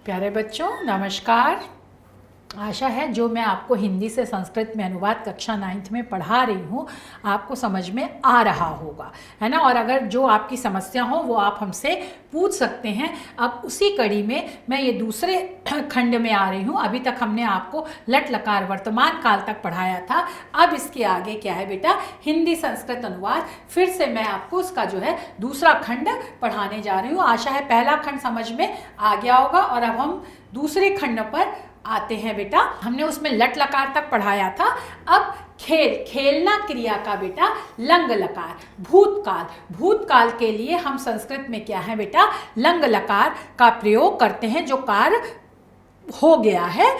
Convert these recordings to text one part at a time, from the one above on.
प्यारे बच्चों नमस्कार। आशा है जो मैं आपको हिंदी से संस्कृत में अनुवाद कक्षा 9th में पढ़ा रही हूँ आपको समझ में आ रहा होगा, है ना। और अगर जो आपकी समस्या हो वो आप हमसे पूछ सकते हैं। अब उसी कड़ी में मैं ये दूसरे खंड में आ रही हूँ। अभी तक हमने आपको लट लकार वर्तमान काल तक पढ़ाया था। अब इसके आगे क्या है बेटा, हिंदी संस्कृत अनुवाद। फिर से मैं आपको उसका जो है दूसरा खंड पढ़ाने जा रही हूँ। आशा है पहला खंड समझ में आ गया होगा। और अब हम दूसरे खंड पर आते हैं बेटा। हमने उसमें लट लकार तक पढ़ाया था। अब खेलना क्रिया का बेटा लंग लकार। भूतकाल के लिए हम संस्कृत में क्या है बेटा, लंग लकार का प्रयोग करते हैं जो कार्य हो गया है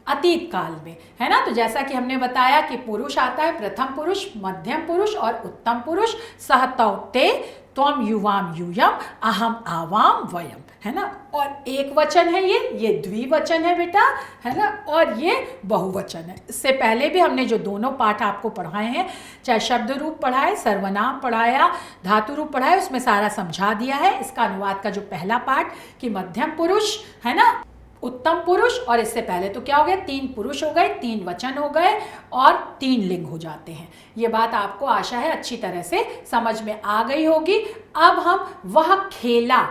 अतीत काल में, है ना। तो जैसा कि हमने बताया कि पुरुष आता है प्रथम पुरुष, मध्यम पुरुष और उत्तम पुरुष। सह तौ ते त्वम युवाम यूयम अहम आवाम वयम, है ना। और एक वचन है ये द्विवचन है बेटा, है ना। और ये बहुवचन है। इससे पहले भी हमने जो दोनों पाठ आपको पढ़ाए हैं, चाहे शब्द रूप पढ़ाए, सर्वनाम पढ़ाया, धातु रूप पढ़ाए, उसमें सारा समझा दिया है। इसका अनुवाद का जो पहला पाठ कि मध्यम पुरुष, है ना, उत्तम पुरुष, और इससे पहले तो क्या हो गया, 3 पुरुष हो गए, 3 वचन हो गए और 3 लिंग हो जाते हैं। ये बात आपको आशा है अच्छी तरह से समझ में आ गई होगी। अब हम वह खेला,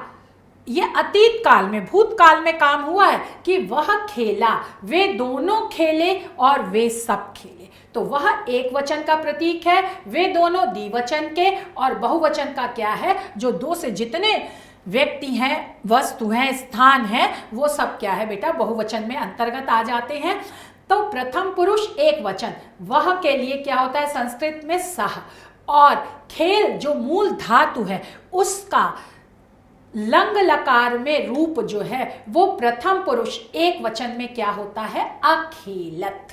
ये अतीत काल में, भूतकाल में काम हुआ है कि वह खेला, वे दोनों खेले और वे सब खेले। तो वह एक वचन का प्रतीक है, वे दोनों द्विवचन के, और बहुवचन का क्या है, जो 2 से जितने व्यक्ति हैं, वस्तु हैं, स्थान है, वो सब क्या है बेटा बहुवचन में अंतर्गत आ जाते हैं। तो प्रथम पुरुष एक वचन, वह के लिए क्या होता है संस्कृत में सह। और खेल जो मूल धातु है उसका लंग लकार में रूप जो है वो प्रथम पुरुष एक वचन में क्या होता है, अखेलत।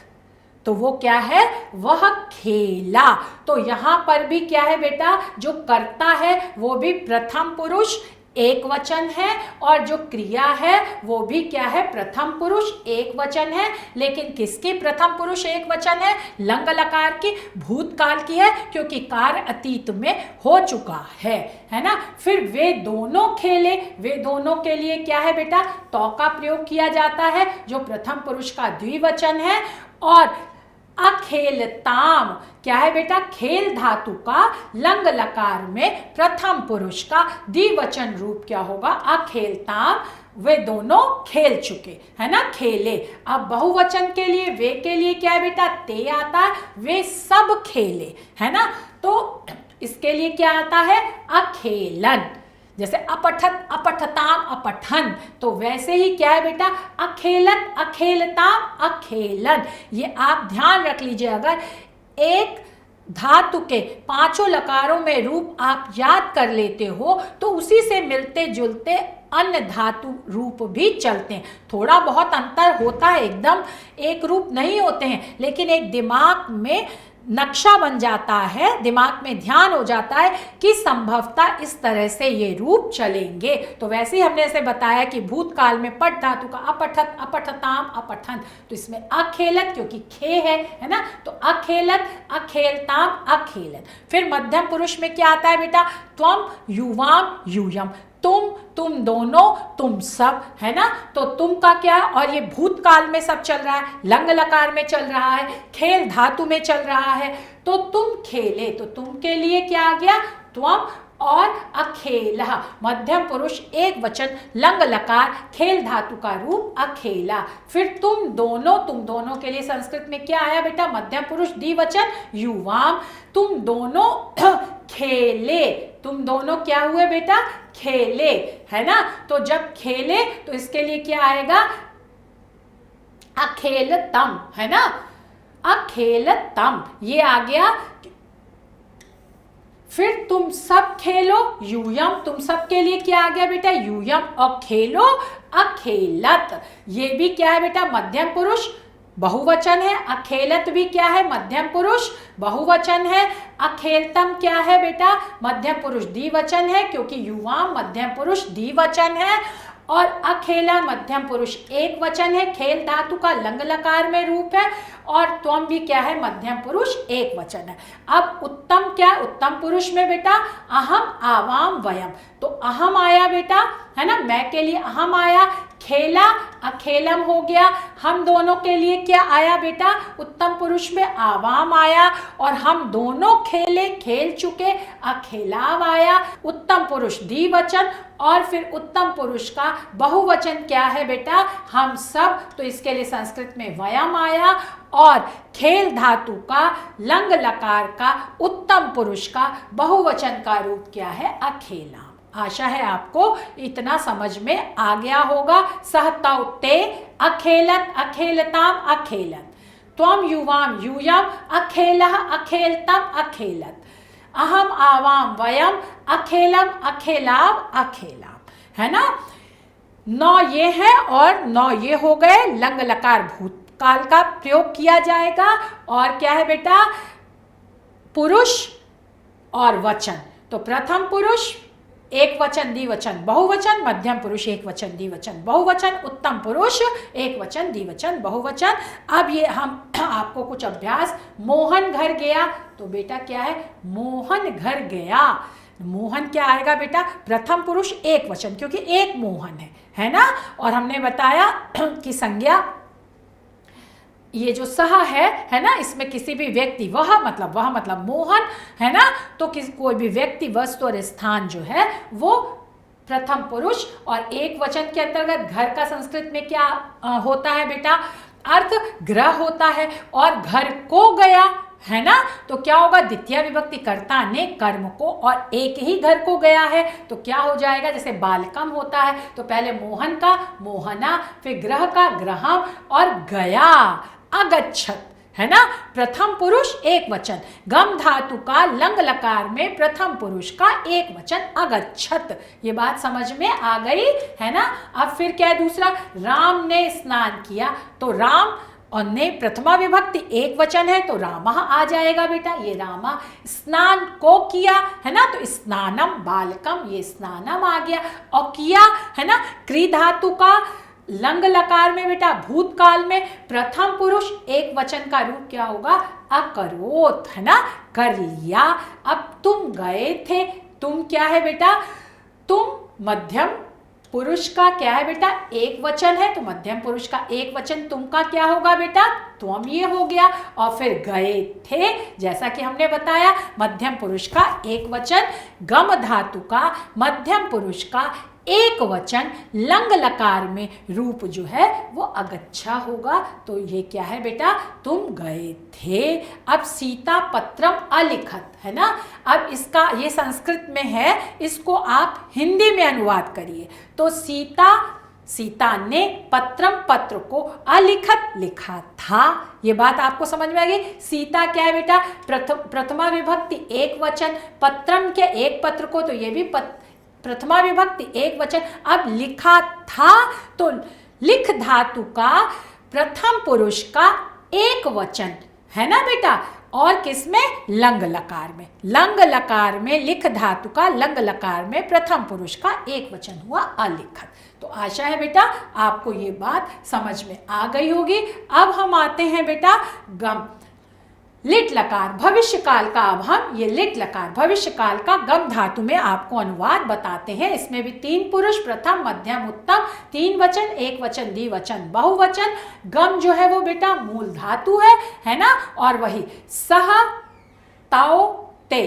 तो वो क्या है, वह खेला। तो यहां पर भी क्या है बेटा, जो कर्ता है वो भी प्रथम पुरुष एक वचन है, और जो क्रिया है वो भी क्या है, प्रथम पुरुष एक वचन है। लेकिन किसकी प्रथम पुरुष एक वचन है, लंग लकार की, भूतकाल की है, क्योंकि कार्य अतीत में हो चुका है ना। फिर वे दोनों खेले, वे दोनों के लिए क्या है बेटा, तो का प्रयोग किया जाता है जो प्रथम पुरुष का द्विवचन है। और अखेलताम क्या है बेटा, खेल धातु का लंग लकार में प्रथम पुरुष का द्विवचन रूप क्या होगा, अखेलताम, वे दोनों खेल चुके, है ना, खेले। अब बहुवचन के लिए, वे के लिए क्या है बेटा, ते आता है, वे सब खेले, है ना। तो इसके लिए क्या आता है, अखेलन। जैसे अपठत, अपठताम, अपठन, तो वैसे ही क्या है बेटा, अखेलत, अखेलताम, अखेलन। ये आप ध्यान रख लीजिए। अगर एक धातु के 5 लकारों में रूप आप याद कर लेते हो तो उसी से मिलते जुलते अन्य धातु रूप भी चलते हैं। थोड़ा बहुत अंतर होता है, एकदम एक रूप नहीं होते हैं, लेकिन एक दिमाग में नक्शा बन जाता है, दिमाग में ध्यान हो जाता है कि संभवतः इस तरह से ये रूप चलेंगे। तो वैसे ही हमने ऐसे बताया कि भूतकाल में पठ धातु का अपठत, अपठताम, अपठन, तो इसमें अखेलत क्योंकि खे है ना, तो अखेलत, अखेलताम, अखेलत। फिर मध्यम पुरुष में क्या आता है बेटा, त्वम युवाम यूयम, तुम दोनों, तुम सब, है ना। तो तुम का क्या है, और ये भूतकाल में सब चल रहा है, लंग लकार में चल रहा है, खेल धातु में चल रहा है। तो तुम खेले, तो तुम के लिए क्या आ गया, त्वम और अखेला, मध्यम पुरुष एक वचन, लंग लकार, खेल धातु का रूप अखेला। फिर तुम दोनों के लिए संस्कृत में क्या आया बेटा, मध्यम पुरुष द्विवचन युवाम, तुम दोनों खेले, तुम दोनों क्या हुए बेटा, खेले, है ना। तो जब खेले तो इसके लिए क्या आएगा, अखेलतम, है ना, अखेलतम, ये आ गया। फिर तुम सब खेलो, यूयम, तुम सब के लिए क्या आ गया बेटा, यूयम, और खेलो अखेलत, ये भी क्या है बेटा, मध्यम पुरुष बहुवचन है। अखेलत भी क्या है, मध्यम पुरुष बहुवचन है। अखेलतम क्या है बेटा, मध्यम पुरुष द्विवचन है, क्योंकि युवा मध्यम पुरुष द्विवचन है। और अखेला मध्यम पुरुष एक वचन है, खेल धातु का लंग लकार में रूप है। और त्वम भी क्या है, मध्यम पुरुष एक वचन है। अब उत्तम क्या, उत्तम पुरुष में बेटा अहम, आवाम, वयम, तो अहम आया बेटा, है ना, मैं के लिए अहम आया, खेला अखेलम हो गया। हम दोनों के लिए क्या आया बेटा, उत्तम पुरुष में आवाम आया, और हम दोनों खेले खेल चुके, अखेलाव आया। उत्तम पुरुष द्विवचन, और फिर उत्तम पुरुष का बहुवचन क्या है बेटा, हम सब, तो इसके लिए संस्कृत में वयम आया। और खेल धातु का लंग लकार का उत्तम पुरुष का बहुवचन का रूप क्या है, अखेला। आशा है आपको इतना समझ में आ गया होगा। सहतौ ते अखेलत अखेलताम अखेलत, त्वम युवाम यूयम अखेलः अखेलतम अखेलत, अहम आवाम वयम अखेलम अखेलाव अखेलाम, है ना। 9 ये है और 9 ये हो गए। लंग लकार भूतकाल का प्रयोग किया जाएगा। और क्या है बेटा, पुरुष और वचन, तो प्रथम पुरुष एक वचन द्विवचन बहुवचन, मध्यम पुरुष एक वचन द्विवचन बहुवचन, उत्तम पुरुष एक वचन द्विवचन बहुवचन। अब ये हम आपको कुछ अभ्यास, मोहन घर गया, तो बेटा क्या है, मोहन घर गया। मोहन क्या आएगा बेटा, प्रथम पुरुष एक वचन, क्योंकि एक मोहन है ना। और हमने बताया कि संज्ञा ये जो सह है ना, इसमें किसी भी व्यक्ति, वह मतलब मोहन, है ना। तो कोई भी व्यक्ति, वस्तु और स्थान जो है वो प्रथम पुरुष। और एक वचन के अंतर्गत घर का संस्कृत में क्या होता है बेटा, अर्थ ग्रह होता है। और घर को गया, है ना, तो क्या होगा, द्वितीय विभक्ति कर्ता ने कर्म को, और एक ही घर को गया है, तो क्या हो जाएगा, जैसे बालकम होता है, तो पहले मोहन का मोहना, फिर ग्रह का ग्रहम, और गया अगच्छत, है ना। प्रथम पुरुष एक वचन, गम धातु का लंग लकार में प्रथम पुरुष का एक वचन अगच्छत। ये बात समझ में आ गई, है ना। अब फिर क्या है दूसरा, राम ने स्नान किया, तो राम और ने प्रथमा विभक्ति एक वचन है, तो रामः आ जाएगा बेटा, ये रामा। स्नान को किया, है ना, तो स्नानम बालकम, ये स्नानम आ गया। और किया, है ना, क्री धातु का लंग लकार में बेटा भूतकाल में प्रथम पुरुष एक वचन का रूप क्या होगा, अकरोत, है ना, कर लिया। अब तुम गए थे, तुम क्या है बेटा, तुम मध्यम पुरुष का क्या है बेटा, एक वचन है, तो मध्यम पुरुष का एक वचन तुम का क्या होगा बेटा, त्वम, ये हो गया। और फिर गए थे, जैसा कि हमने बताया, मध्यम पुरुष का एक वचन, गम धातु का मध्यम पुरुष का एक वचन, लंग लकार में रूप जो है वो अगच्छा होगा, तो ये क्या है बेटा, तुम गए थे। अब सीता पत्रम अलिखत, है ना। अब इसका ये संस्कृत में है, इसको आप हिंदी में अनुवाद करिए, तो सीता ने पत्रम पत्र को अलिखत लिखा था। ये बात आपको समझ में आ गई। सीता क्या है बेटा, प्रथमा विभक्ति एक वचन, पत्रम के एक पत्र को, तो ये भी प्रथमा विभक्ति एक वचन। अब लिखा था, तो लिख धातु का प्रथम पुरुष का एक वचन, है ना बेटा, और किसमें, लंग लकार में। लंग लकार में लिख धातु का लंग लकार में प्रथम पुरुष का एक वचन हुआ अलिखत। तो आशा है बेटा आपको ये बात समझ में आ गई होगी। अब हम आते हैं बेटा गम लिट लकार भविष्य काल का। अब हम ये लिट लकार भविष्य काल का गम धातु में आपको अनुवाद बताते हैं। इसमें भी 3 पुरुष, प्रथम मध्यम उत्तम, 3 वचन, एक वचन द्विवचन बहुवचन। गम जो है वो बेटा मूल धातु है ना, और वही सह ताओ ते,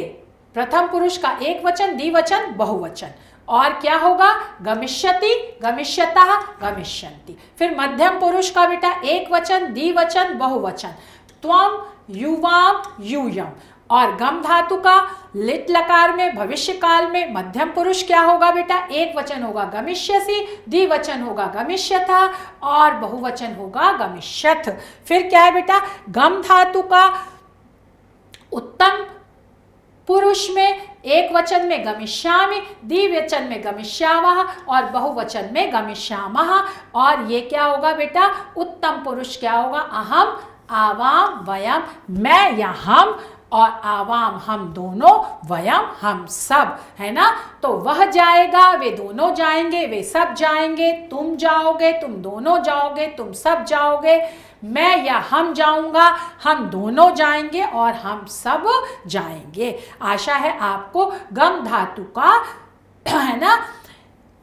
प्रथम पुरुष का एक वचन द्विवचन बहुवचन। और क्या होगा, गमिष्यति गमिष्यतः गमिष्यन्ति। फिर मध्यम पुरुष का बेटा एक वचन द्विवचन बहुवचन, त्वम युवाम यूयम। और गम धातु का लिट लकार में भविष्य काल में मध्यम पुरुष क्या होगा बेटा, एक वचन होगा गमिष्यसि, द्विवचन होगा गमिष्यथा, और बहुवचन होगा गमिष्यथ। फिर क्या है बेटा, गम धातु का उत्तम पुरुष में एक वचन में गमिष्यामि, द्विवचन में गमिष्यावः, और बहुवचन में गमिष्यामः। और ये क्या होगा बेटा, उत्तम पुरुष क्या होगा, अहम आवाम वयम, मैं या हम, और आवाम हम दोनों, वयम हम सब, है ना। तो वह जाएगा, वे दोनों जाएंगे, वे सब जाएंगे, तुम जाओगे, तुम दोनों जाओगे, तुम सब जाओगे, मैं या हम जाऊंगा, हम दोनों जाएंगे, और हम सब जाएंगे। आशा है आपको गम धातु का, है ना,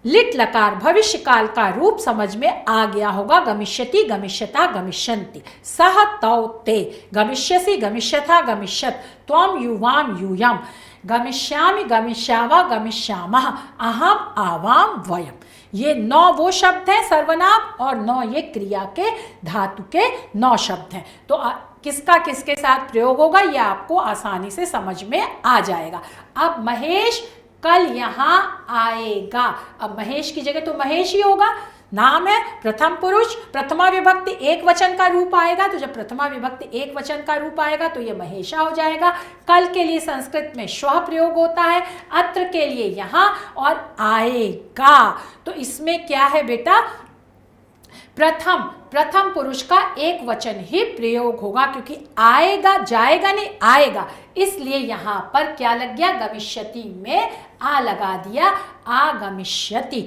लिट लकार भविष्य काल का रूप समझ में आ गया होगा। गमिष्यति, गमिष्यता, गमिष्यन्ति, सह तौ ते, गमिष्यसि, गमिष्यथा, गमिष्यत, त्वं युवाम यूयम, गमिष्यामि, गमिष्यावा, गमिष्यामः, अहम, आवाम, वयम। ये 9 वो शब्द हैं सर्वनाम और 9 ये क्रिया के धातु के 9 शब्द हैं। तो किसका किसके साथ प्रयोग होगा ये आपको आसानी से समझ में आ जाएगा। अब महेश कल यहाँ आएगा। अब महेश की जगह तो महेश ही होगा, नाम है, प्रथम पुरुष, प्रथमा विभक्ति एक वचन का रूप आएगा। तो जब प्रथमा विभक्ति एक वचन का रूप आएगा तो ये महेशा हो जाएगा। कल के लिए संस्कृत में श्वः प्रयोग होता है, अत्र के लिए यहाँ, और आएगा तो इसमें क्या है बेटा, प्रथम पुरुष का एक वचन ही प्रयोग होगा, क्योंकि आएगा, जाएगा नहीं, आएगा, इसलिए यहां पर क्या लग गया, गमिष्यति में आ लगा दिया, आगमिष्यति।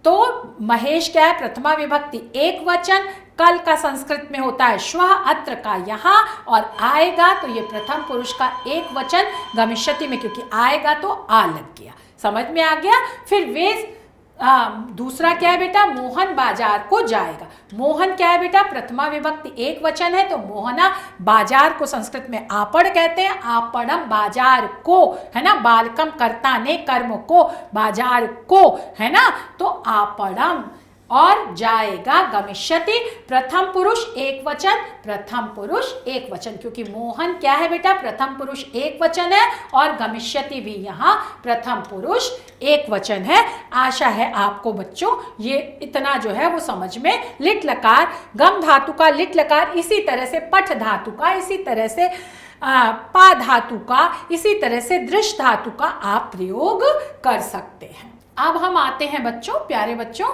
तो महेश क्या है, प्रथमा विभक्ति एक वचन, कल का संस्कृत में होता है श्वः, अत्र का यहाँ, और आएगा तो ये प्रथम पुरुष का एक वचन गमिष्यति में, क्योंकि आएगा तो आ लग गया। समझ में आ गया। फिर वे दूसरा क्या है बेटा, मोहन बाजार को जाएगा। मोहन क्या है बेटा, प्रथमा विभक्ति एक वचन है, तो मोहना, बाजार को संस्कृत में आपड़ कहते हैं, आपड़म बाजार को, है ना, बालकम कर्ता ने कर्म को, बाजार को, है ना, तो आपड़म, और जाएगा गमिष्यति, प्रथम पुरुष एक वचन, प्रथम पुरुष एक वचन, क्योंकि मोहन क्या है बेटा, प्रथम पुरुष एक वचन है, और गमिष्यति भी यहाँ प्रथम पुरुष एक वचन है। आशा है आपको बच्चों ये इतना जो है वो समझ में, लिट लकार, गम धातु का लिट लकार, इसी तरह से पठ धातु का, इसी तरह से पा धातु का, इसी तरह से दृश्य धातु का आप प्रयोग कर सकते हैं। अब हम आते हैं बच्चों, प्यारे बच्चों,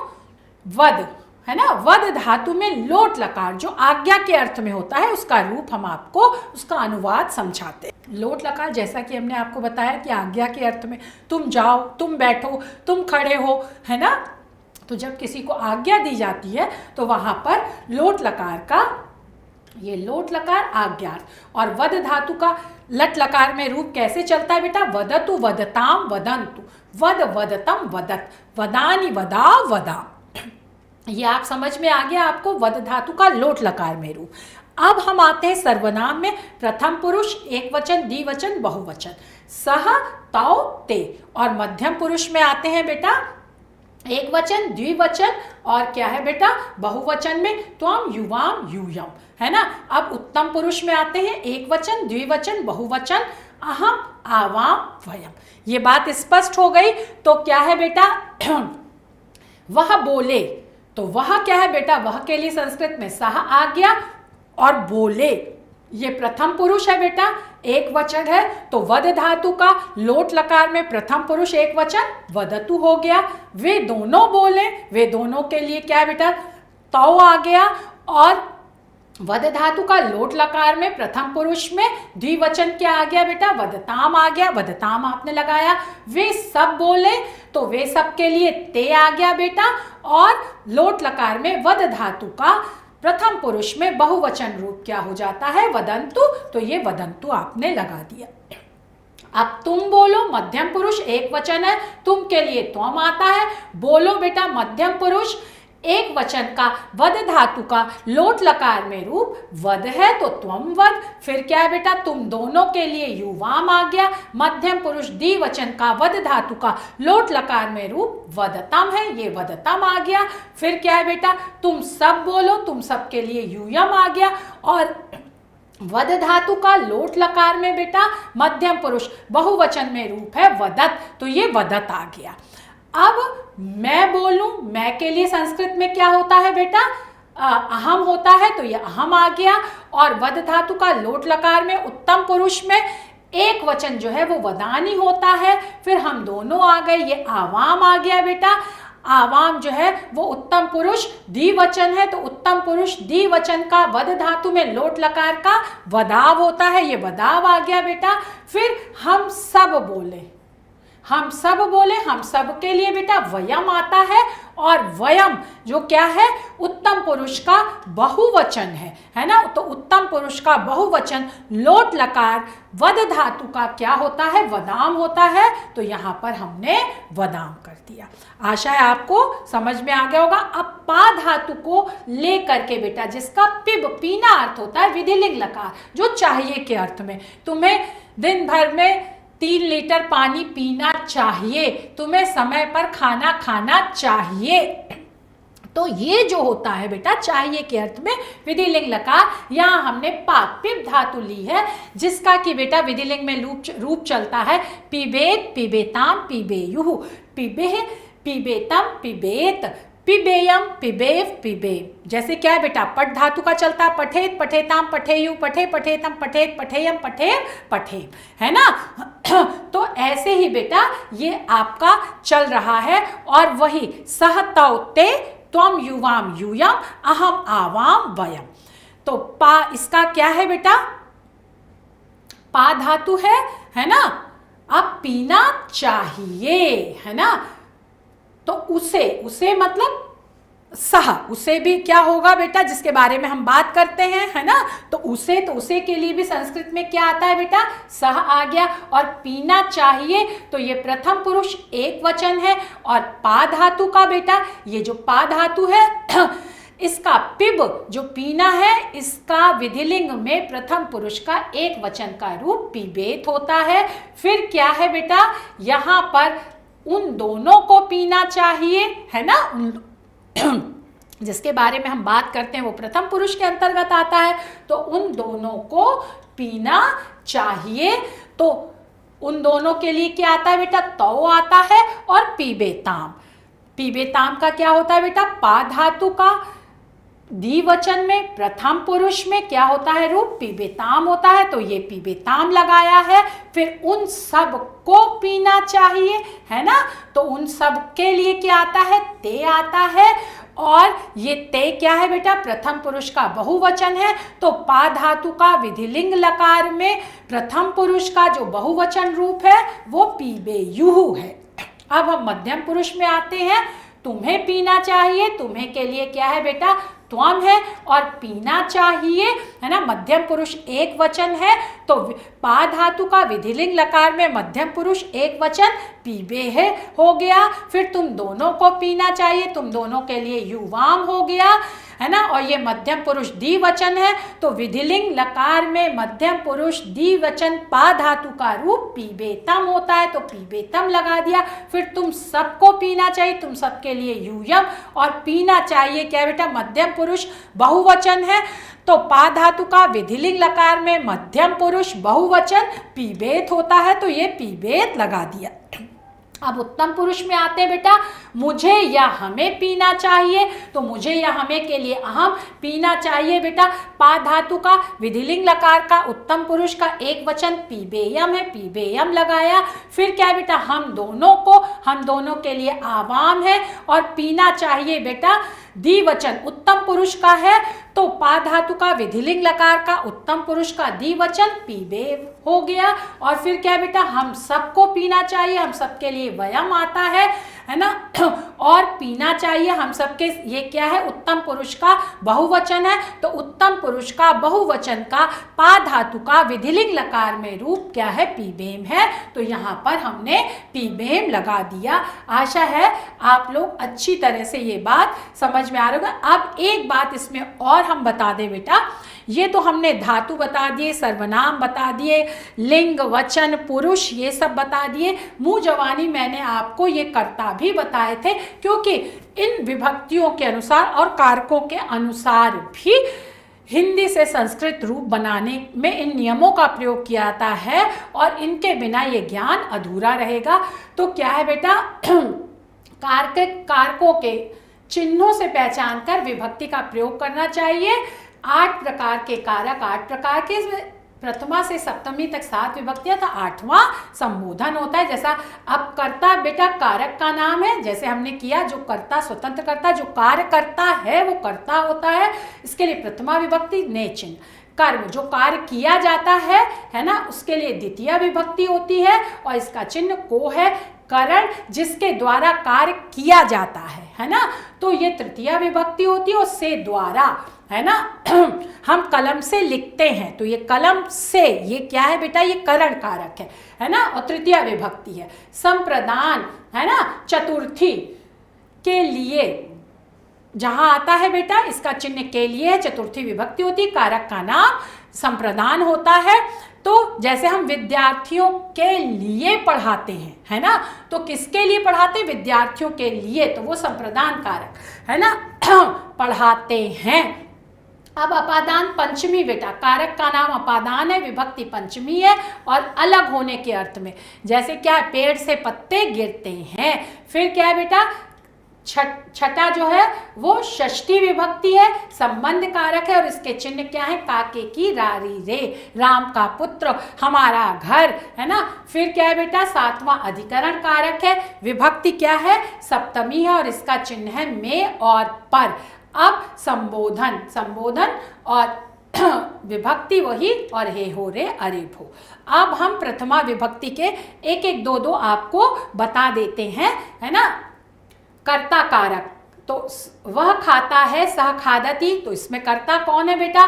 वद, है ना, वद धातु में लोट लकार जो आज्ञा के अर्थ में होता है, उसका रूप हम आपको, उसका अनुवाद समझाते हैं। लोट लकार जैसा कि हमने आपको बताया कि आज्ञा के अर्थ में, तुम जाओ, तुम बैठो, तुम खड़े हो, है ना, तो जब किसी को आज्ञा दी जाती है तो वहां पर लोट लकार का, ये लोट लकार आज्ञार्थ, और वद धातु का लट लकार में रूप कैसे चलता है बेटा, वदतु, वदताम, वदंतु, वद, वदतम, वदत, वदानी, वदा, वदा। ये आप समझ में आ गया आपको, वद धातु का लोट लकार में रूप। अब हम आते हैं सर्वनाम में, प्रथम पुरुष एक वचन, द्विवचन, बहुवचन, सह, तौ, ते, और मध्यम पुरुष में आते हैं बेटा एक वचन, द्विवचन, और क्या है बेटा, बहुवचन में त्वम, युवाम, यूयम, है ना। अब उत्तम पुरुष में आते हैं एक वचन, द्विवचन, बहुवचन, अहम, आवाम, वयम। ये बात स्पष्ट हो गई। तो क्या है बेटा, वह बोले, तो वह क्या है बेटा, वह के लिए संस्कृत में सह आ गया, और बोले ये प्रथम पुरुष है बेटा, एक वचन है, तो वद धातु का लोट लकार में प्रथम पुरुष एक वचन वदतु हो गया। वे दोनों बोले, वे दोनों के लिए क्या है बेटा, तौ आ गया, और वद धातु का लोट लकार में प्रथम पुरुष में द्विवचन क्या आ गया बेटा, वदताम आ गया, वदताम आपने लगाया। वे सब बोले, तो वे सब के लिए ते आ गया बेटा, और लोट लकार में वद धातु का प्रथम पुरुष में बहुवचन रूप क्या हो जाता है, वदंतु, तो ये वदंतु आपने लगा दिया। अब तुम बोलो, मध्यम पुरुष एक वचन है, तुम के लिए त्वम आता है, बोलो बेटा मध्यम पुरुष एक वचन का वद धातु का लोट लकार में रूप वद है, तो त्वम वद। फिर क्या है बेटा, तुम दोनों के लिए युवाम आ गया, मध्यम पुरुष द्विवचन का वद धातु का लोट लकार में रूप वदतम है, ये वदतम आ गया। फिर क्या है बेटा, तुम सब बोलो, तुम सब के लिए यूयम आ गया, और वद धातु का लोट लकार में बेटा मध्यम पुरुष बहुवचन में रूप है वदत, तो ये वदत आ गया। अब मैं बोलूं, मैं के लिए संस्कृत में क्या होता है बेटा, अहम होता है, तो ये अहम आ गया, और वद धातु का लोट लकार में उत्तम पुरुष में एक वचन जो है वो वदानी होता है। फिर हम दोनों आ गए, ये आवाम आ गया बेटा, आवाम जो है वो उत्तम पुरुष द्विवचन है, तो उत्तम पुरुष द्विवचन का वद धातु में लोट लकार का वदाव होता है, ये वदाव आ गया बेटा। फिर हम सब बोले, हम सब बोले, हम सब के लिए बेटा वयम आता है, और वयम जो क्या है उत्तम पुरुष का बहुवचन है ना, तो उत्तम पुरुष का बहुवचन लोट लकार वद धातु का क्या होता है, वदाम होता है, तो यहाँ पर हमने वदाम कर दिया। आशा है आपको समझ में आ गया होगा। अब पा धातु को ले करके बेटा, जिसका पिब पीना अर्थ होता है विधिलिंग लकार, जो चाहिए के अर्थ में, तुम्हें दिन भर में 3 लीटर पानी पीना चाहिए, तुम्हें समय पर खाना खाना चाहिए, तो ये जो होता है बेटा चाहिए के अर्थ में विधिलिंग लकार, यहाँ हमने पा पिब धातु ली है, जिसका कि बेटा विधिलिंग में रूप चलता है पिबेत, पिबेताम, पिबेयुः, पिबेह, पिबेतम, पिबेत, पिबेयम, पिबेव, पिबेव। जैसे क्या है बेटा, पट धातु का चलता है पठेत, पठेताम, पठेयु, पठे, पठेतम, पठेत, पठेयम, पठेव, पठेव, है ना। तो ऐसे ही बेटा ये आपका चल रहा है। और वही सह तौ ते त्वम युवाम यूयम अहम आवाम वयम। तो पा इसका क्या है बेटा, पा धातु है ना। अब पीना चाहिए, है ना, तो उसे मतलब सह, उसे भी क्या होगा बेटा, जिसके बारे में हम बात करते हैं, है ना। तो उसे के लिए भी संस्कृत में क्या आता है बेटा, सह आ गया। और पीना चाहिए तो ये प्रथम पुरुष एक वचन है। और पा धातु का बेटा, ये जो पा धातु है इसका पिब जो पीना है, इसका विधिलिंग में प्रथम पुरुष का एक वचन का रूप पिबेत होता है। फिर क्या है बेटा, यहाँ पर उन दोनों को पीना चाहिए, है ना, जिसके बारे में हम बात करते हैं वो प्रथम पुरुष के अंतर्गत आता है। तो उन दोनों को पीना चाहिए, तो उन दोनों के लिए क्या आता है बेटा, तौ आता है। और पीबेताम, पीबेताम का क्या होता है बेटा, पा धातु का द्विवचन में प्रथम पुरुष में क्या होता है रूप, पीबेताम होता है, तो ये पीबेताम लगाया है। फिर उन सब को पीना चाहिए, है ना, तो उन सब के लिए क्या आता है, ते आता है। और ये ते क्या है बेटा, प्रथम पुरुष का बहुवचन है, तो पा धातु का विधिलिंग लकार में प्रथम पुरुष का जो बहुवचन रूप है वो पीबेयुः है। अब हम मध्यम पुरुष में आते हैं। तुम्हें पीना चाहिए, तुम्हें के लिए क्या है बेटा, त्वम है। और पीना चाहिए, है ना, मध्यम पुरुष एक वचन है, तो पा धातु का विधिलिंग लकार में मध्यम पुरुष एक वचन पीबे है हो गया। फिर तुम दोनों को पीना चाहिए, तुम दोनों के लिए युवाम हो गया, है ना। और ये मध्यम पुरुष द्विवचन है, तो विधिलिंग लकार में मध्यम पुरुष द्विवचन पा धातु का रूप पीबेतम होता है, तो पीबेतम लगा दिया। फिर तुम सबको पीना चाहिए, तुम सबके लिए यूयम। और पीना चाहिए क्या बेटा, मध्यम पुरुष बहुवचन है, तो पा धातु का विधिलिंग लकार में मध्यम पुरुष बहुवचन पीबेत होता है, तो ये पीबेत लगा दिया। अब उत्तम पुरुष में आते हैं बेटा, मुझे या हमें पीना चाहिए, तो मुझे या हमें के लिए अहम, पीना चाहिए बेटा पा धातु का विधिलिंग लकार का उत्तम पुरुष का एक वचन पीबेयम है, पीबेयम लगाया। फिर क्या है बेटा, हम दोनों के लिए आवाम है। और पीना चाहिए बेटा द्विवचन उत्तम पुरुष का है, तो पा धातु का विधिलिंग लकार का उत्तम पुरुष का द्विवचन पीबेव हो गया। और फिर क्या बेटा, हम सबको पीना चाहिए, हम सबके लिए वयम आता है ना। और पीना चाहिए हम सबके, ये क्या है, उत्तम पुरुष का बहुवचन है, तो उत्तम पुरुष का बहुवचन का पा धातु का विधिलिंग लकार में रूप क्या है, पीबेम है, तो यहाँ पर हमने पीबेम लगा दिया। आशा है आप लोग अच्छी तरह से ये बात समझ में आ रही होगी। अब एक बात इसमें और हम बता दें बेटा, ये तो हमने धातु बता दिए, सर्वनाम बता दिए, लिंग वचन पुरुष ये सब बता दिए। मुँह जवानी मैंने आपको ये कर्ता भी बताए थे, क्योंकि इन विभक्तियों के अनुसार और कारकों के अनुसार भी हिंदी से संस्कृत रूप बनाने में इन नियमों का प्रयोग किया जाता है, और इनके बिना ये ज्ञान अधूरा रहेगा। तो क्या है बेटा, कारकों के चिन्हों से पहचान कर विभक्ति का प्रयोग करना चाहिए। 8 प्रकार के कारक, 8 प्रकार के, प्रथमा से सप्तमी तक 7 विभक्तियां, तो 8वां संबोधन होता है। जैसा अब कर्ता बेटा कारक का नाम है, जैसे हमने किया, जो कर्ता स्वतंत्र कर्ता, जो कार्य करता है वो कर्ता होता है। इसके लिए प्रथमा विभक्ति ने चिन्ह, कर्म जो कार्य किया जाता है ना, उसके लिए द्वितीय विभक्ति होती है, और इसका चिन्ह को है। करण जिसके द्वारा कार्य किया जाता है ना, तो ये तृतीय विभक्ति होती है, और से द्वारा, है ना। हम कलम से लिखते हैं, तो ये कलम से, ये क्या है बेटा, ये करण कारक है ना, और तृतीया विभक्ति है। संप्रदान है ना, चतुर्थी के लिए जहां आता है बेटा, इसका चिन्ह के लिए है, चतुर्थी विभक्ति होती, कारक का नाम संप्रदान होता है। तो जैसे हम विद्यार्थियों के लिए पढ़ाते हैं, है ना, तो किसके लिए पढ़ाते हैं, विद्यार्थियों के लिए, तो वो संप्रदान कारक है ना, पढ़ाते हैं। अब अपादान पंचमी बेटा, कारक का नाम अपादान है, विभक्ति पंचमी है और अलग होने के अर्थ में। जैसे क्या है, पेड़ से पत्ते गिरते हैं। फिर क्या है बेटा, छठा जो है वो षष्ठी विभक्ति है, संबंध कारक है और इसके चिन्ह क्या है, काके की रारी रे, राम का पुत्र, हमारा घर, है ना। फिर क्या है बेटा, सातवां अधिकरण कारक है, विभक्ति क्या है, सप्तमी है और इसका चिन्ह है में और पर। अब संबोधन, संबोधन और विभक्ति वही, और हे हो रे अरे भो। अब हम प्रथमा विभक्ति के एक एक दो दो आपको बता देते हैं, है ना। कर्ता कारक, तो वह खाता है, सह खादती, तो इसमें कर्ता कौन है बेटा,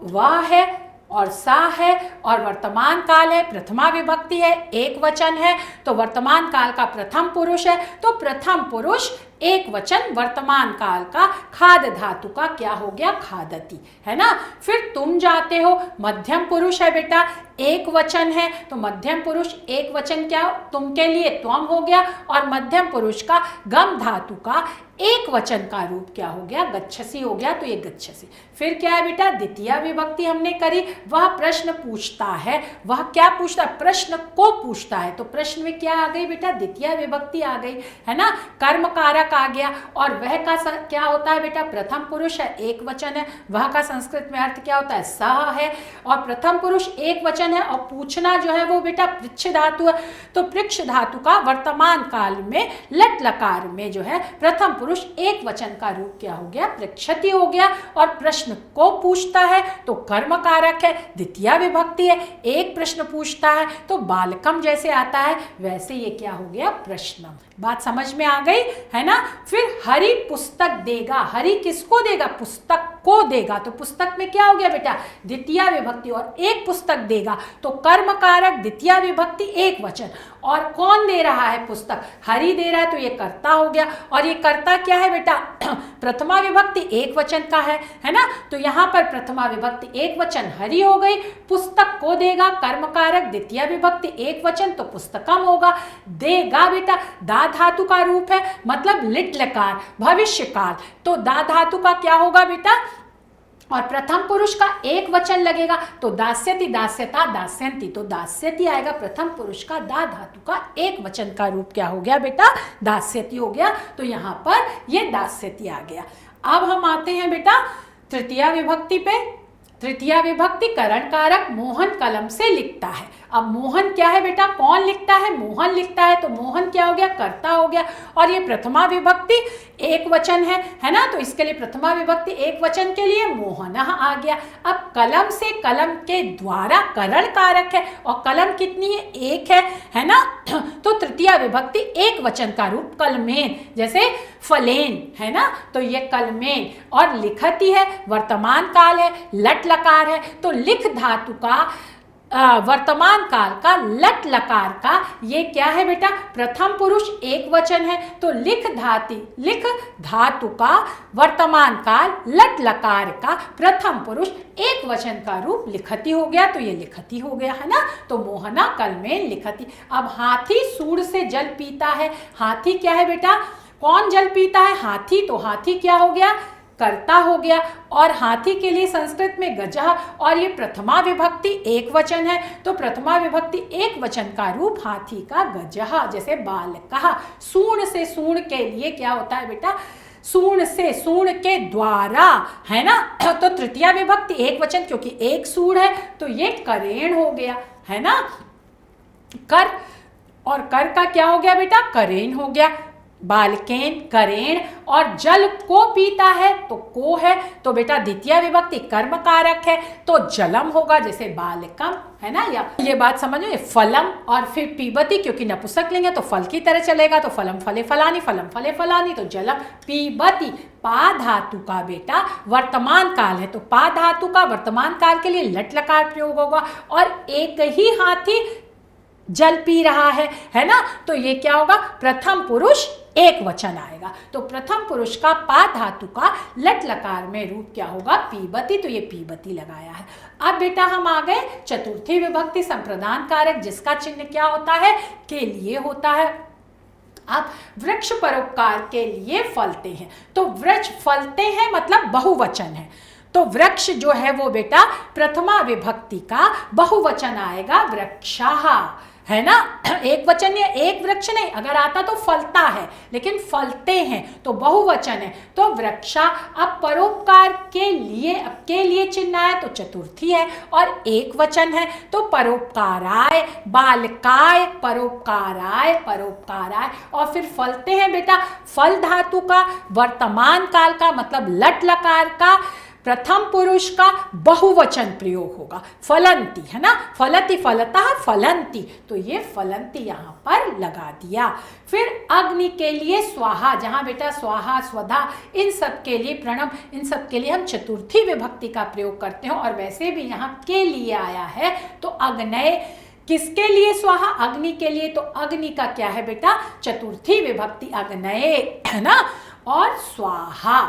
वह है और सा है और वर्तमान काल है, प्रथमा विभक्ति है, एक वचन है, तो वर्तमान काल का प्रथम पुरुष है, तो प्रथम पुरुष एक वचन वर्तमान काल का, खाद धातु का क्या हो गया, खादती, है ना। फिर तुम जाते हो, मध्यम पुरुष है बेटा, एक वचन है, तो मध्यम पुरुष एक वचन क्या, तुम के लिए त्वम हो गया, और मध्यम पुरुष का गम धातु का एक वचन का रूप क्या हो गया, गच्छसी हो गया, तो ये गच्छसी। फिर क्या है बेटा, द्वितीय विभक्ति हमने करी, वह प्रश्न पूछता है, वह क्या पूछता है, प्रश्न को पूछता है, तो प्रश्न में क्या आ गई बेटा, द्वितीय विभक्ति आ गई, है ना। कर्म कारक आ गया, और वह का क्या होता है बेटा, प्रथम पुरुष है, एक वचन है, वह का संस्कृत में अर्थ क्या होता है, सह है, और प्रथम पुरुष एक वचन है, और पूछना जो है वो बेटा पृच्छ धातु है, तो पृच्छ धातु का वर्तमान काल में लट लकार में जो है प्रथम पुरुष एक वचन का रूप क्या हो गया, पृच्छति हो गया, और प्रश्न को पूछता है तो कर्म कारक है, द्वितीय विभक्ति है, एक प्रश्न पूछता है तो बालकम जैसे आता है वैसे ये क्या हो गया, प्रश्नम। बात समझ में आ गई, है ना। फिर हरि पुस्तक देगा, हरि किसको देगा, पुस्तक को देगा, तो पुस्तक में क्या हो गया बेटा, द्वितीय विभक्ति, और एक पुस्तक देगा, तो कर्म कारक, द्वितीय विभक्ति, एक वचन, और कौन दे रहा है, पुस्तक, हरि दे रहा है, तो ये कर्ता हो गया, और ये कर्ता क्या है बेटा, प्रथमा विभक्ति एक वचन का है ना, तो यहाँ पर प्रथमा विभक्ति एक वचन हरि हो गई, पुस्तक को देगा, कर्म कारक, द्वितीय विभक्ति एक वचन, तो पुस्तकम होगा। देगा बेटा दा धातु का रूप है, मतलब लिट लकार, भविष्य काल, तो दा धातु का क्या होगा बेटा, और प्रथम पुरुष का एक वचन लगेगा, तो दास्यति, दास्यता, दास्यंती, तो दास्यति आएगा, प्रथम पुरुष का दा धातु का एक वचन का रूप क्या हो गया बेटा, दास्यति हो गया, तो यहाँ पर ये दास्यति आ गया। अब हम आते हैं बेटा तृतीया विभक्ति पे। तृतीया विभक्ति करण कारक, मोहन कलम से लिखता है। अब मोहन क्या है बेटा, कौन लिखता है, मोहन लिखता है, तो मोहन क्या हो गया, कर्ता हो गया, और ये प्रथमा विभक्ति एक वचन है ना, तो इसके लिए प्रथमा विभक्ति एक वचन के लिए मोहन आ गया। अब कलम से, कलम के द्वारा करण कारक है, और कलम कितनी है, एक है ना, तो तृतीया विभक्ति एक वचन का रूप कलमेन, जैसे फलेन, है ना, तो ये कलमेन, और लिखती है, वर्तमान काल है, लट लकार है, तो लिख धातु का वर्तमान काल का लट लकार का ये क्या है बेटा, प्रथम पुरुष एक वचन है, तो लिख धातु का वर्तमान काल लट लकार का प्रथम पुरुष एक वचन का रूप लिखती हो गया, तो ये लिखती हो गया, है ना, तो मोहना कलमेन लिखती। अब हाथी सूंड से जल पीता है, हाथी क्या है बेटा, कौन जल पीता है, हाथी, तो हाथी क्या हो गया, कर्ता हो गया, और हाथी के लिए संस्कृत में गजह, और ये प्रथमा विभक्ति एक वचन है, तो प्रथमा विभक्ति एक वचन का रूप हाथी का गजह, जैसे बालकः। सूंड से, सूंड के लिए क्या होता है बेटा, सूंड से, सूंड के द्वारा, है ना, तो तृतीया विभक्ति एक वचन, क्योंकि एक सूंड है, तो ये करेण हो गया, है ना, कर, और कर का क्या हो गया बेटा, करेण हो गया। बालकेन करेण, और जल को पीता है तो को है, तो बेटा द्वितीय विभक्ति कर्म कारक है तो जलम होगा, जैसे बालकम, है ना। या ये बात समझो, फलम और फिर पीबती, क्योंकि नपुंसक लिंग है तो फल की तरह चलेगा, तो फलम फले फलानी, फलम फले फलानी, तो जलम पीबती। पा धातु का बेटा वर्तमान काल है, तो पा धातु का वर्तमान काल के लिए लट लकार प्रयोग होगा, और एक ही हाथी जल पी रहा है ना। तो ये क्या होगा, प्रथम पुरुष एक वचन आएगा, तो प्रथम पुरुष का पा धातु का लट लकार में रूप क्या होगा, पीबती, तो ये पीबती लगाया है। अब बेटा हम आ गए चतुर्थी विभक्ति संप्रदान कारक, जिसका चिन्ह क्या होता है, के लिए होता है। अब वृक्ष परोपकार के लिए फलते हैं, तो वृक्ष फलते हैं मतलब बहुवचन है, तो वृक्ष जो है वो बेटा प्रथमा विभक्ति का बहुवचन आएगा, वृक्षाः, है ना। एक वचन या एक वृक्ष नहीं, अगर आता तो फलता है, लेकिन फलते हैं तो बहुवचन है, तो वृक्षा। अब परोपकार के लिए चिन्ह आया तो चतुर्थी है और एक वचन है, तो परोपकाराय, बालकाय, परोपकाराय, परोपकाराय। और फिर फलते हैं बेटा, फल धातु का वर्तमान काल का मतलब लट लकार का प्रथम पुरुष का बहुवचन प्रयोग होगा, फलंती, है ना। फलति, फलतः, फलंती, तो ये फलंती यहां पर लगा दिया। फिर अग्नि के लिए स्वाहा, जहां बेटा स्वाहा, स्वधा, इन सब के लिए प्रणव, इन सब के लिए हम चतुर्थी विभक्ति का प्रयोग करते हैं, और वैसे भी यहाँ के लिए आया है तो अग्नय, किसके लिए स्वाहा, अग्नि के लिए, तो अग्नि का क्या है बेटा, चतुर्थी विभक्ति अग्नये, है ना। और स्वाहा,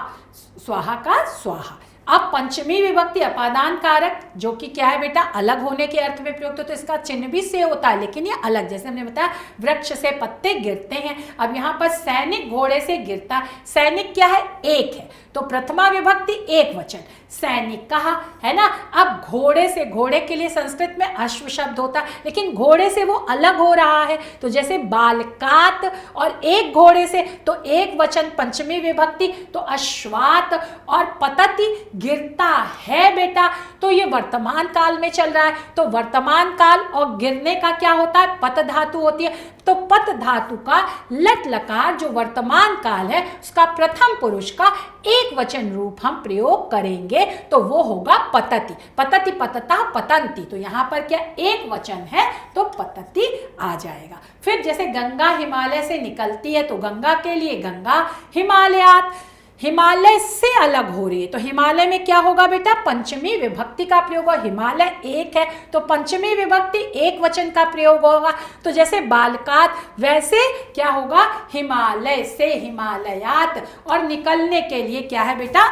स्वाहा का स्वाहा। अब पंचमी विभक्ति अपादान कारक, जो कि क्या है बेटा, अलग होने के अर्थ में प्रयुक्त, तो इसका चिन्ह भी से होता है, लेकिन ये अलग, जैसे हमने बताया वृक्ष से पत्ते गिरते हैं। अब यहाँ पर सैनिक घोड़े से गिरता है, सैनिक क्या है, एक है, तो प्रथमा विभक्ति एक वचन, सैनिक कहा, है ना। अब घोड़े से, घोड़े के लिए संस्कृत में अश्व शब्द होता है, लेकिन घोड़े से वो अलग हो रहा है, तो जैसे बालकात, और एक घोड़े से तो एक वचन पंचमी विभक्ति, तो अश्वात। और पतति, गिरता है बेटा, तो ये वर्तमान काल में चल रहा है, तो वर्तमान काल और गिरने का क्या होता है, पत धातु होती है, तो पत धातु का लट लकार जो वर्तमान काल है उसका प्रथम पुरुष का एक वचन रूप हम प्रयोग करेंगे, तो वो होगा पतति। पतति, पततः, पतंती, तो यहाँ पर क्या एक वचन है तो पतति आ जाएगा। फिर जैसे गंगा हिमालय से निकलती है, तो गंगा के लिए गंगा, हिमालयात, हिमालय से अलग हो रही है, तो हिमालय में क्या होगा बेटा, पंचमी विभक्ति का प्रयोग होगा, हिमालय एक है तो पंचमी विभक्ति एक वचन का प्रयोग होगा, तो जैसे बालकात वैसे क्या होगा, हिमालय से, हिमालयात। और निकलने के लिए क्या है बेटा,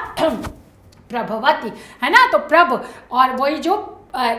प्रभवती, है ना, तो प्रभ, और वही जो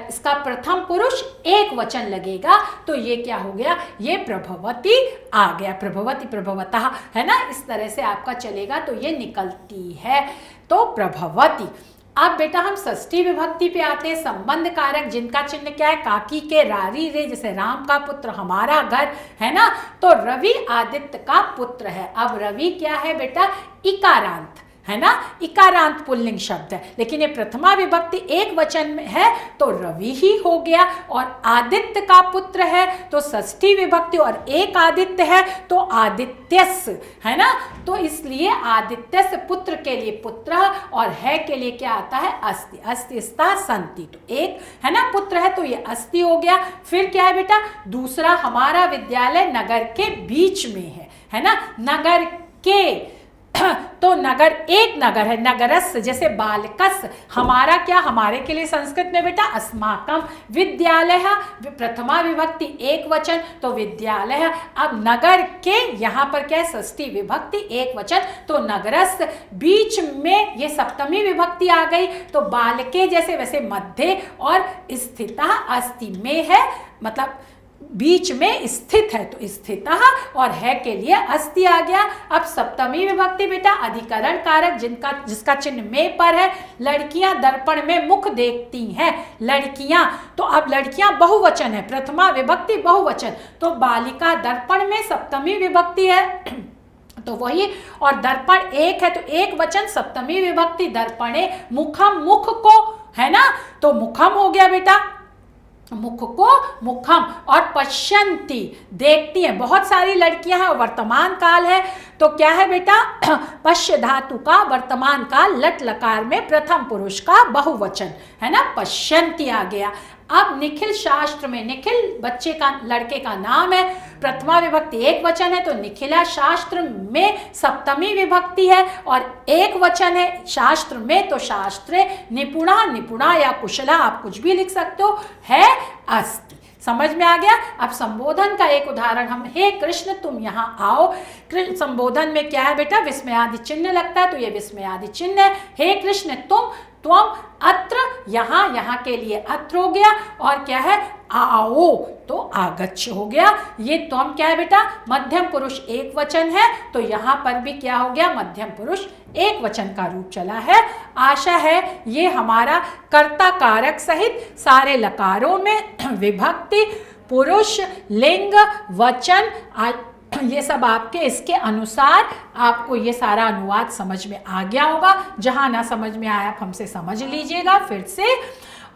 इसका प्रथम पुरुष एक वचन लगेगा, तो ये क्या हो गया, ये प्रभवती आ गया, प्रभवती, प्रभवतः, है ना। इस तरह से आपका चलेगा, तो ये निकलती है, तो प्रभवती। अब बेटा हम षष्ठी विभक्ति पे आते हैं, संबंध कारक, जिनका चिन्ह क्या है, काकी के रारी रे, जैसे राम का पुत्र हमारा घर, है ना, तो रवि आदित्य का पुत्र है। अब रवि क्या है बेटा, इकारांत, है ना, इकारांत पुल्लिंग शब्द है, लेकिन ये प्रथमा विभक्ति एक वचन में है तो रवि ही हो गया, और आदित्य का पुत्र है तो षष्ठी विभक्ति, और एक आदित्य है तो आदित्यस, है ना, तो इसलिए आदित्यस पुत्र के लिए पुत्र, और है के लिए क्या आता है, अस्ति, अस्तिस्ता संति, तो एक है ना पुत्र है तो ये अस्ति हो गया। फिर क्या है बेटा, दूसरा हमारा विद्यालय नगर के बीच में है ना, नगर के, तो नगर एक नगर है, नगरस, जैसे बालकस, हमारा क्या, हमारे के लिए संस्कृत में बेटा अस्माकम, विद्यालय प्रथमा विभक्ति एक वचन तो विद्यालय। अब नगर के यहाँ पर क्या है, षष्ठी विभक्ति एक वचन तो नगरस, बीच में ये सप्तमी विभक्ति आ गई, तो बालके जैसे वैसे मध्य, और स्थिता अस्ति में है, मतलब बीच में स्थित है तो स्थितः, और है के लिए अस्ति आ गया। अब सप्तमी विभक्ति बेटा अधिकरण कारक, जिसका चिन्ह में पर है, लड़कियां दर्पण में मुख देखती हैं, लड़कियां, तो अब लड़कियां बहुवचन है, प्रथमा विभक्ति बहुवचन, तो बालिका दर्पण में सप्तमी विभक्ति है तो वही, और दर्पण एक है तो एक वचन, सप्तमी विभक्ति दर्पणे, मुखम, मुख को, है ना, तो मुखम हो गया बेटा, मुख को मुखम, और पश्यन्ति देखती हैं, बहुत सारी लड़कियां हैं, वर्तमान काल है, तो क्या है बेटा, पश्य धातु का वर्तमान काल लट लकार में प्रथम पुरुष का बहुवचन है ना, पश्यन्ति आ गया। अब निखिल शास्त्र में, निखिल बच्चे का, लड़के का नाम है, प्रथमा विभक्ति एक वचन है, तो निखिला शास्त्र में सप्तमी विभक्ति है और एक वचन है शास्त्र में, तो शास्त्रे निपुणा, निपुणा या कुशला आप कुछ भी लिख सकते हो, है अस्ति। समझ में आ गया। अब संबोधन का एक उदाहरण हम, हे कृष्ण तुम यहाँ आओ। संबोधन में क्या है बेटा, विस्मयादि चिन्ह लगता है, तो ये विस्मयादि चिन्ह है। हे कृष्ण तुम, त्वम अत्र, यहाँ, यहाँ के लिए अत्र हो गया, और क्या है, आओ तो आगच्छ हो गया। ये त्वम क्या है बेटा, मध्यम पुरुष एक वचन है, तो यहाँ पर भी क्या हो गया, मध्यम पुरुष एक वचन का रूप चला है। आशा है ये हमारा कर्ता कारक सहित सारे लकारों में विभक्ति, पुरुष, लिंग, वचन, ये सब आपके इसके अनुसार आपको ये सारा अनुवाद समझ में आ गया होगा। जहाँ ना समझ में आया आप हमसे समझ लीजिएगा फिर से।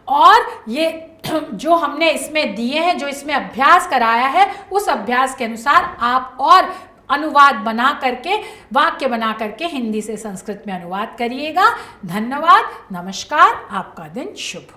और ये जो हमने इसमें दिए हैं, जो इसमें अभ्यास कराया है, उस अभ्यास के अनुसार आप और अनुवाद बना करके, वाक्य बना करके हिंदी से संस्कृत में अनुवाद करिएगा। धन्यवाद, नमस्कार, आपका दिन शुभ हो।